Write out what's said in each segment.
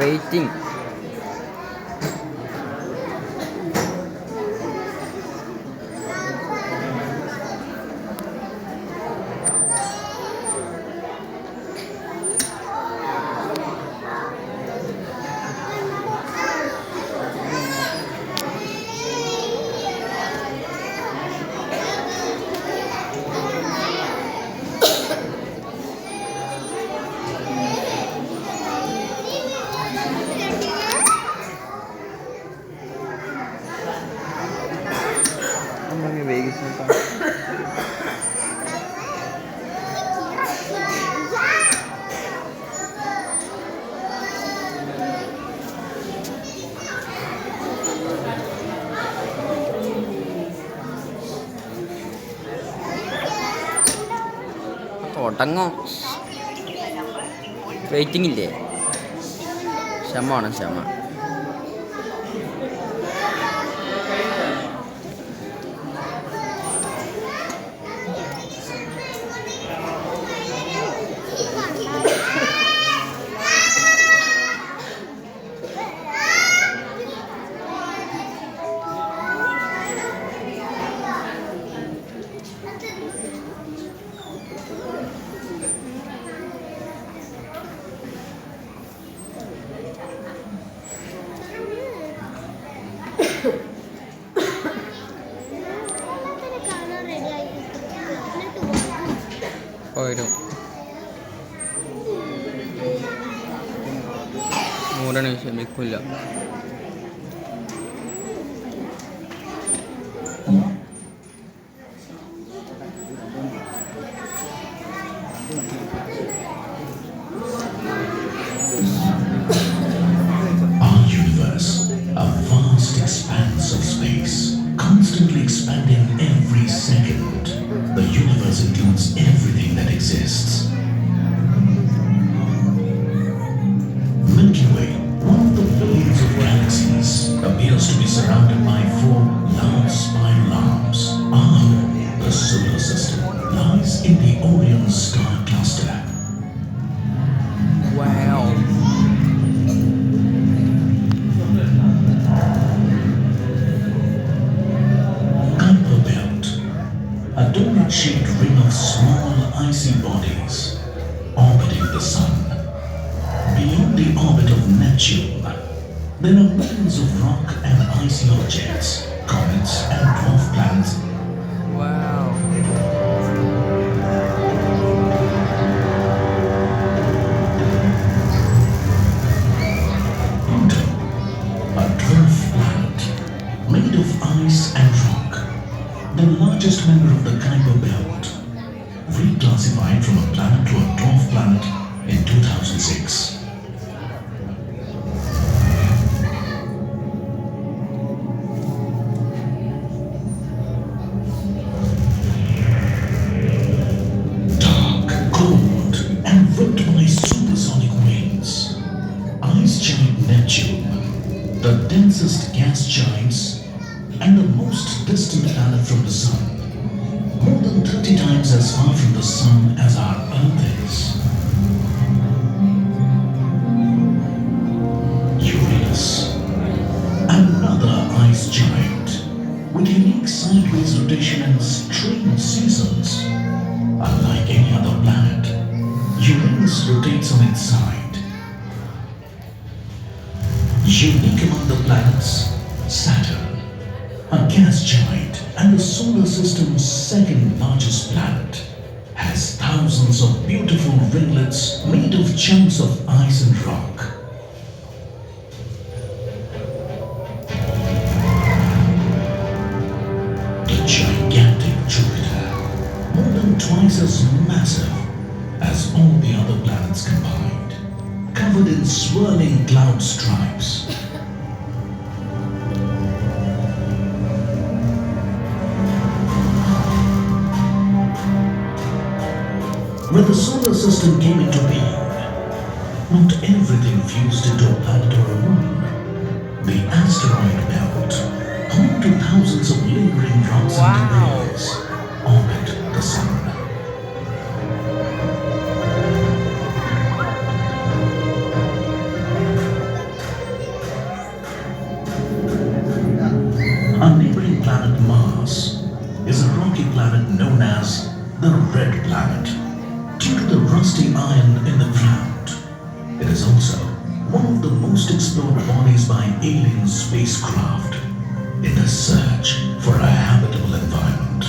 Waiting. Vegas nito. തുടങ്ങോ. Waiting ഇല്ലേ? ക്ഷമമാണ് ക്ഷമ. വരും മൂടണ ക്ഷമിക്കില്ല. Our universe, a vast expanse of space, constantly expanding every second. The universe includes everything that exists. Milky Way, one of the billions of galaxies, appears to be surrounded by 4 large spiral arms. Our home, the solar system, lies in the Orion star cluster. Wow. Kuiper Belt, a donut-shaped ring of small icy bodies orbiting the sun. Beyond the orbit of Neptune, there are millions of rock and icy objects, comets and dwarf planets. Wow. Pluto, a dwarf planet made of ice and rock, the largest member of the Kuiper Belt, reclassified from a planet to a dwarf planet in 2006. Dark, cold, and whipped by supersonic winds, ice giant Neptune, the densest gas giants and the most distant planet from the sun, more than 30 times as far from the sun as our Earth is. Uranus, another ice giant with unique sideways rotation and strange seasons. Unlike any other planet, Uranus rotates on its side. Unique among the planets, Saturn, a gas giant and the solar system's second largest planet, has thousands of beautiful ringlets made of chunks of ice and rock. The gigantic Jupiter, more than twice as massive as all the other planets combined, covered in swirling cloud stripes. When the solar system came into being, not everything fused into a planet or a moon. The asteroid belt, home to thousands of lingering rocks and debris, orbit the sun. Mars is a rocky planet known as the Red Planet due to the rusty iron in the ground. It is also one of the most explored bodies by alien spacecraft in the search for a habitable environment.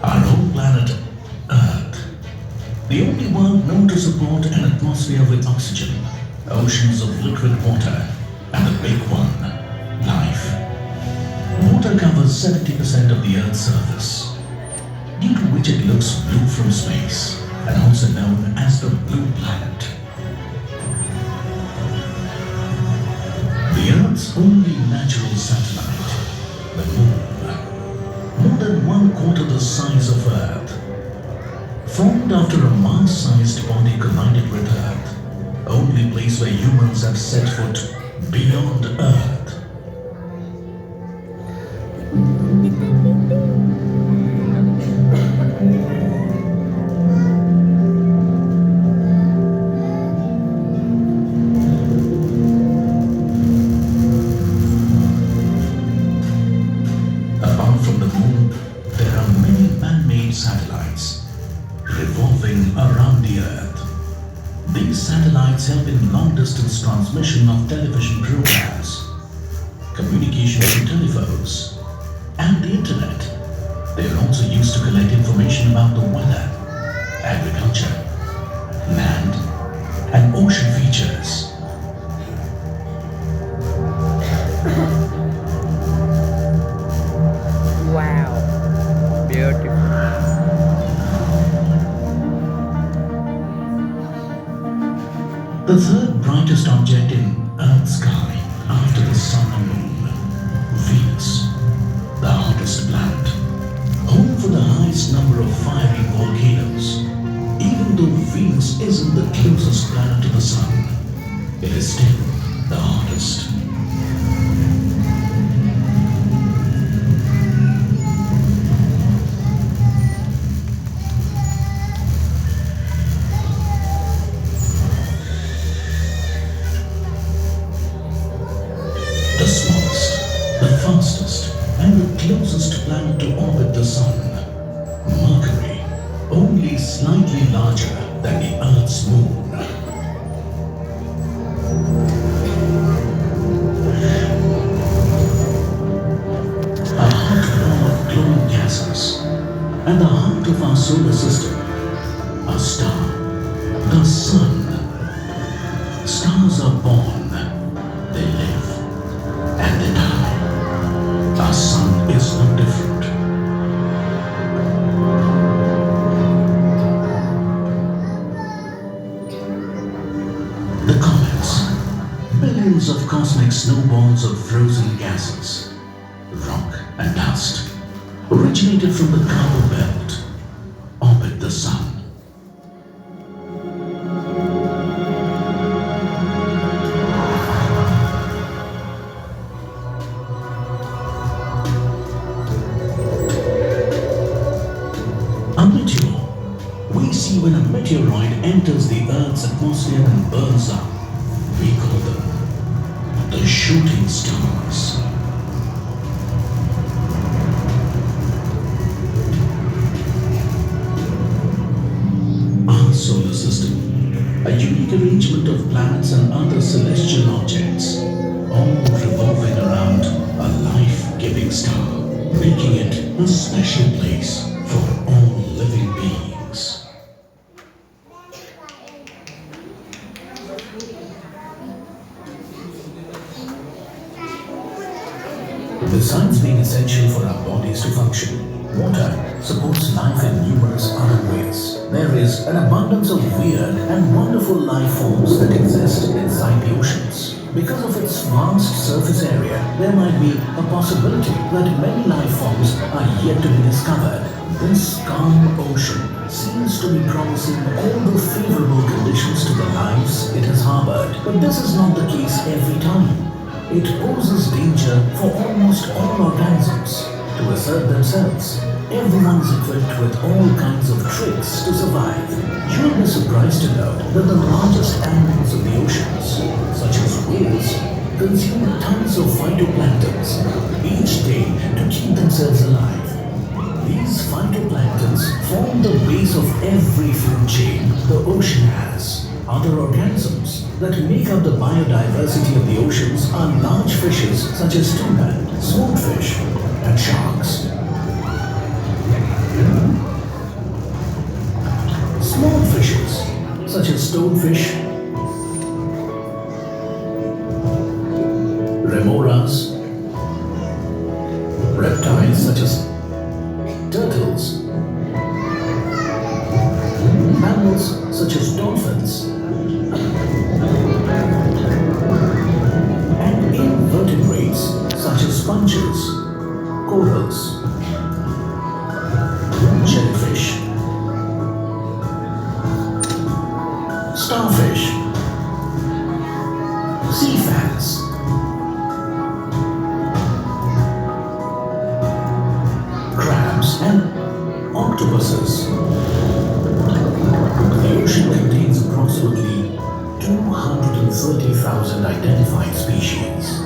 Our home planet, Earth, the only one known to support an atmosphere with oxygen, oceans of liquid water, and the big one, life. Water covers 70% of the Earth's surface, due to which it looks blue from space, and also known as the Blue Planet. The Earth's only natural satellite, the Moon, more than 1/4 the size of Earth, formed after a Mars-sized body collided with Earth, only place where humans have set foot beyond Earth. Apart from the Moon, there are many man-made satellites revolving around the Earth. These satellites help in long-distance transmission of television programs, communication through telephones, and the internet. They are also used to collect information about the weather, agriculture, land, and ocean features. Wow. Beautiful. The third brightest object in Earth's sky after the Sun and Moon, Venus, the hottest planet, home for the highest number of fiery volcanoes. Even though Venus isn't the closest planet to the Sun, it is still the hottest. The smallest, the fastest, and the closest planet to orbit the Sun, Mercury, only slightly larger than the Earth's moon. A hot ball of glowing gases, and the heart of our solar system, a star, the Sun. Stars are born, they live, and they die. Our Sun is no different. The comets, billions of cosmic snowballs of frozen gases, rock and dust, originated from the Kuiper Belt, orbit the Sun. A meteor. We see when a meteoroid enters the Earth's atmosphere and burns up. We call them the shooting stars. Our solar system, a unique arrangement of planets and other celestial objects, all revolving around a life-giving star, making it a special place for all living beings. Besides being essential for our bodies to function, water supports life in numerous other ways. There is an abundance of weird and wonderful life forms that exist inside the oceans. Because of its vast surface area, there might be a possibility that many life forms are yet to be discovered. This calm ocean seems to be promising all the favorable conditions to the lives it has harbored. But this is not the case every time. It poses danger for almost all organisms. To assert themselves, everyone is equipped with all kinds of tricks to survive. You'll be surprised surprised to know that the largest animals of the oceans, such as whales, consume tons of phytoplanktons each day to keep themselves alive. These phytoplanktons form the base of every food chain the ocean has. Other organisms that make up the biodiversity of the oceans are large fishes such as tuna, swordfish, and sharks. Small fishes such as stonefish, remoras, reptiles such as turtles, mammals such as dolphins, and invertebrates such as sponges, corals, jellyfish, starfish, sea fans, crabs, and octopuses. The ocean contains approximately 230,000 identified species.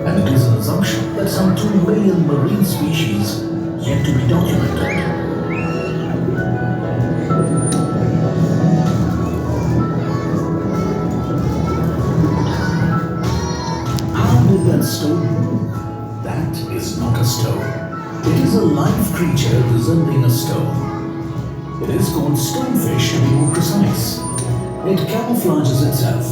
And it is an assumption that some 2 million marine species yet to be documented. How did that stone move? That is not a stone. It is a live creature resembling a stone. It is called stonefish to be more precise. It camouflages itself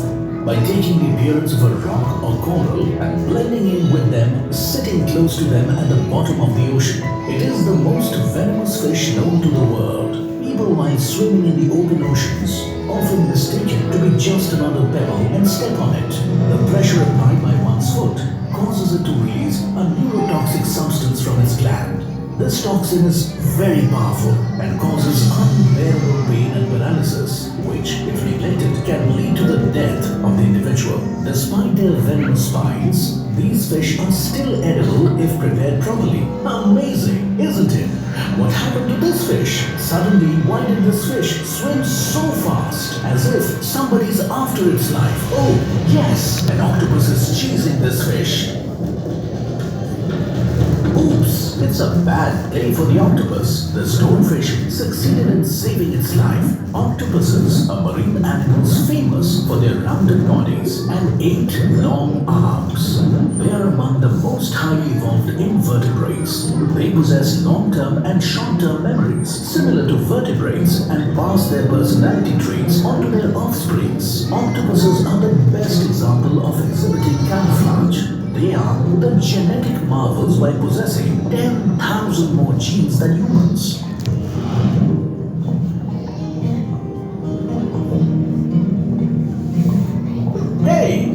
by taking the appearance of a rock or coral and blending in with them, sitting close to them at the bottom of the ocean. It is the most venomous fish known to the world. People, while swimming in the open oceans, often mistake it to be just another pebble and step on it. The pressure applied by one's foot causes it to release a neurotoxic substance from its gland. This toxin is very powerful and causes unbearable pain and paralysis, which, if neglected, can lead to the death of the individual. Despite their venomous spines, these fish are still edible if prepared properly. Amazing, isn't it? What happened to this fish? Suddenly, why did this fish swim so fast, as if somebody's after its life? Oh, yes, an octopus is chasing this fish. Oops, it's a bad day for the octopus. The stonefish succeeded in saving its life. Octopuses are marine animals famous for their rounded bodies and 8 long arms. They are among the most highly evolved invertebrates. They possess long-term and short-term memories similar to vertebrates and pass their personality traits onto their offsprings. Octopuses are the best example of exhibiting camouflage. They are the genetic marvels by possessing 10,000 more genes than humans. Hey,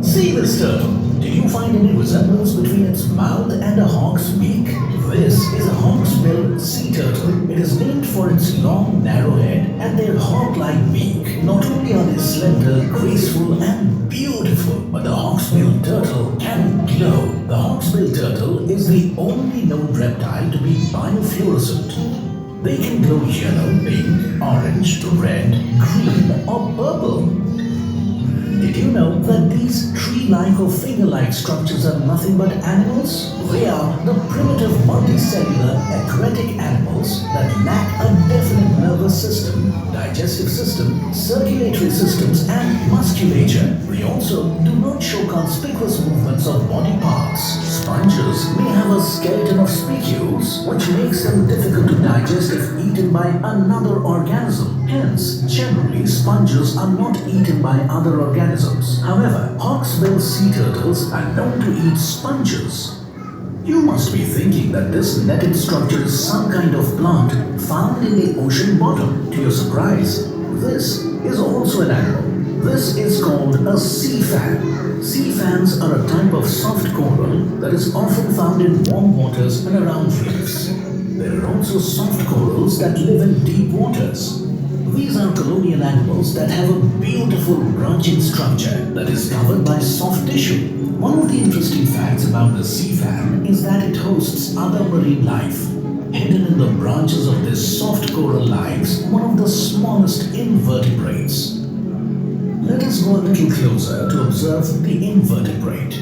see this turtle. Do you find any resemblance between its mouth and a hawk's beak? This is a hawksbill sea turtle. It is named for its long, narrow head and their hawk-like beak. Not only are they slender, graceful, and beautiful, but the hawksbill turtle can glow. The hawksbill turtle is the only known reptile to be biofluorescent. They can glow yellow, pink, orange, red, green, or purple. Did you know that these tree-like or finger-like structures are nothing but animals? They are the primitive multicellular aquatic animals that lack a definite nervous system, digestive system, circulatory systems, and musculature. They also do not show conspicuous movements of body parts. Sponges may have a skeleton of spicules, which makes them difficult to digest if eaten by another organism. Hence, generally, sponges are not eaten by other organisms. However, hawksbill sea turtles are known to eat sponges. You must be thinking that this netted structure is some kind of plant found in the ocean bottom. To your surprise, this is also an animal. This is called a sea fan. Sea fans are a type of soft coral that is often found in warm waters and around reefs. There are also soft corals that live in deep waters. These are colonial animals that have a beautiful branching structure that is covered by soft tissue. One of the interesting facts about the sea fan is that it hosts other marine life. hidden in the branches of this soft coral lies one of the smallest invertebrates. Let us go a little closer to observe the invertebrate.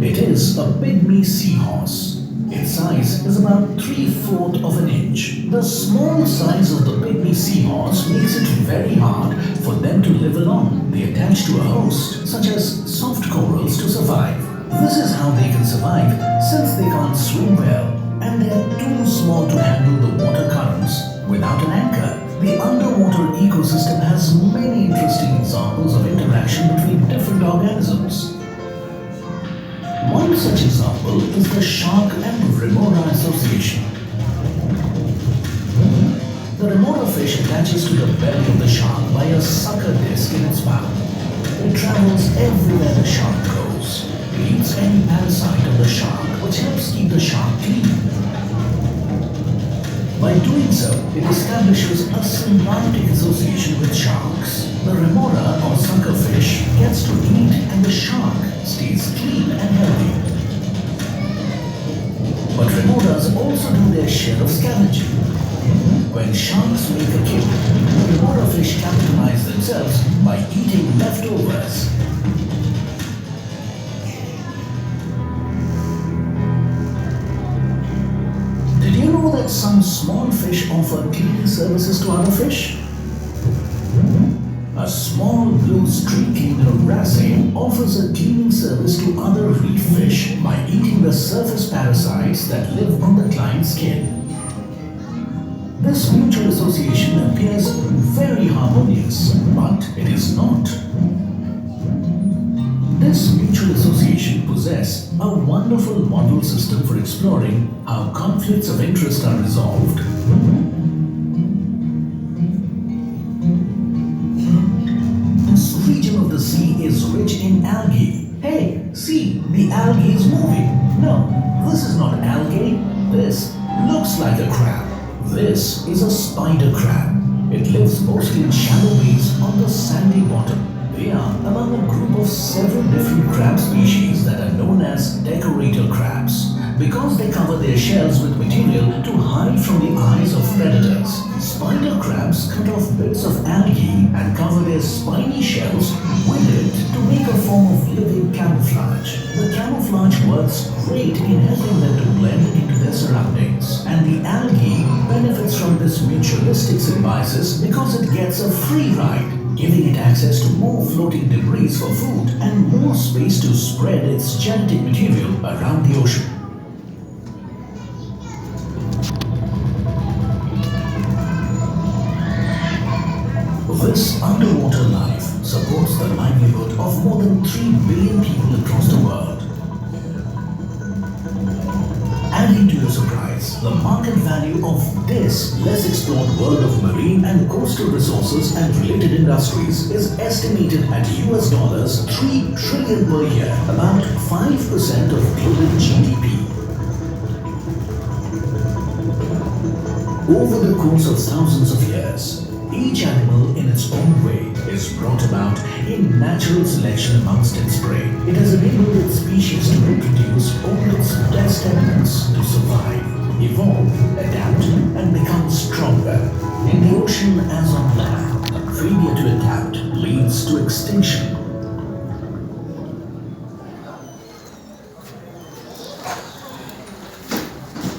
It is a pygmy seahorse. Its size is about 3/4 of an inch. The small size of the pygmy seahorse makes it very hard for them to live alone. They attach to a host, such as soft corals, to survive. This is how they can survive since they can't swim well and they are too small to handle the water currents without an anchor. The underwater ecosystem has many interesting examples of interaction between different organisms. One such example is the shark and remora association. The remora fish attaches to the belly of the shark by a sucker disc in its mouth. It travels everywhere the shark goes. It eats any parasite of the shark, which helps keep the shark clean. By doing so, it establishes a symbiotic association with sharks. The remora or suckerfish gets to eat and the shark stays clean and healthy. But remoras also do their share of scavenging. When sharks make a kill, the remora fish capitalize themselves by eating leftovers. Did you know that some small fish offer cleaning services to other fish? A small blue streaking wrasse offers a cleaning service to other reef fish by eating the surface parasites that live on the client's skin. This mutual association appears very harmonious, but it is not. This mutual association possesses a wonderful model system for exploring how conflicts of interest are resolved. This region of the sea is rich in algae. Hey, see, the algae is moving. No, this is not algae. This looks like a crab. This is a spider crab. It lives mostly in shallow bays on the sandy bottom. They are among a group of several different crab species that are known as decorator crabs because they cover their shells with material to hide from the eyes of predators. Spider crabs cut off bits of algae and cover their spiny shells with it to make a form of living camouflage. The camouflage works great in helping them to blend into their surroundings, and the algae benefits from this mutualistic symbiosis because it gets a free ride, giving it access to more floating debris for food and more space to spread its genetic material around the ocean. This underwater life supports the livelihood of more than 3 billion people across the world. Adding to your surprise, the market value of this less explored world of marine and coastal resources and related industries is estimated at US $3 trillion per year, about 5% of global GDP. Over the course of thousands of years, each animal in its own way is brought about in natural selection amongst its prey. It has enabled its species to reproduce all its best elements to survive, evolve, adapt, and become stronger. In the ocean as on land, failure to adapt leads to extinction.